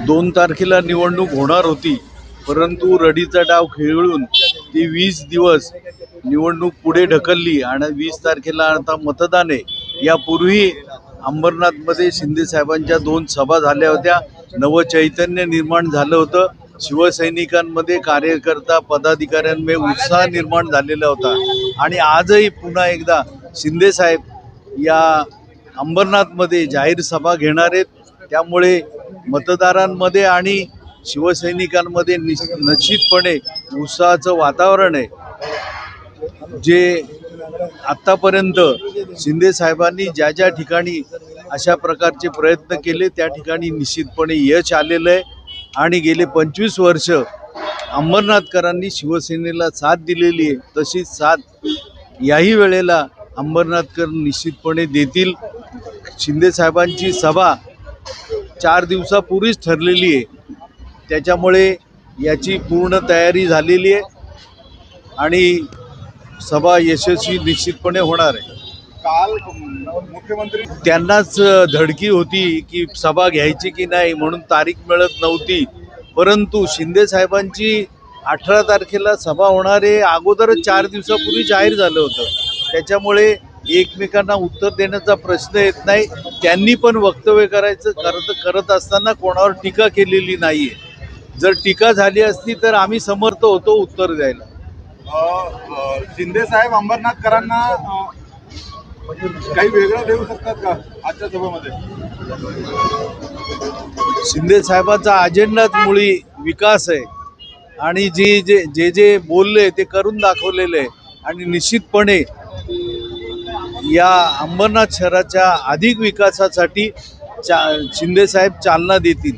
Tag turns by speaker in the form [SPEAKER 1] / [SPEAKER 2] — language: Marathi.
[SPEAKER 1] 2 तारखेला निवडणूक होणार होती, परंतु रडीचा डाव खेळून ती 20 दिवस निवडणूक पुढे ढकलली आणि 20 तारखेला आता मतदान आहे। यापूर्वी अंबरनाथमध्ये शिंदे साहेबांच्या 2 सभा झाल्या होत्या। नवचैतन्य निर्माण झालं होतं। शिवसैनिकांमध्ये, कार्यकर्ता पदाधिकाऱ्यांमध्ये उत्साह निर्माण झालेला होता आणि आजही पुन्हा एकदा शिंदे साहेब या अंबरनाथमध्ये जाहीर सभा घेणार आहेत। त्यामुळे मतदारांमध्ये आणि शिवसैनिकांमध्ये निश्चितपणे उत्साहाचं वातावरण आहे। जे आत्तापर्यंत शिंदे साहेबांनी ज्या ज्या ठिकाणी अशा प्रकारचे प्रयत्न केले त्या ठिकाणी निश्चितपणे यश आलेलं आहे आणि गेले 25 वर्ष अंबरनाथकरांनी शिवसेनेला साथ दिलेली आहे। तशीच साथ याही वेळेला अंबरनाथकर निश्चितपणे देतील। शिंदे साहेबांची सभा 4 दिवसापूर्वीच ठरलेली आहे, त्याच्यामुळे याची पूर्ण तयारी झालेली आहे आणि सभा यशस्वी निश्चितपणे होणार आहे।
[SPEAKER 2] काल मुख्यमंत्री
[SPEAKER 1] त्यांनाच धडकी होती की सभा घ्यायची की नाही, म्हणून तारीख मिळत नव्हती। परंतु शिंदे साहेबांची 18 तारखेला सभा होणार आहे अगोदरच 4 दिवसापूर्वी जाहीर झालं होतं। त्याच्यामुळे एकमेकांना उत्तर देण्याचा प्रश्न येत नाही। त्यांनी पण वक्तव्य करत असताना कोणावर टीका केलेली नाही आहे। जर टीका झाली असती तर आम्ही समर्थ होतो उत्तर द्यायला।
[SPEAKER 2] शिंदे साहेब अंबरनाथकरांना काही वेगळं देऊ शकतात का आजच्या सभेमध्ये?
[SPEAKER 1] शिंदे साहेबांचा अजेंडाच मुळी विकास आहे आणि जे बोलले ते करून दाखवलेले आहे आणि निश्चितपणे या अंबरनाथ शहराच्या अधिक विकासासाठी शिंदे साहेब चालना देतील।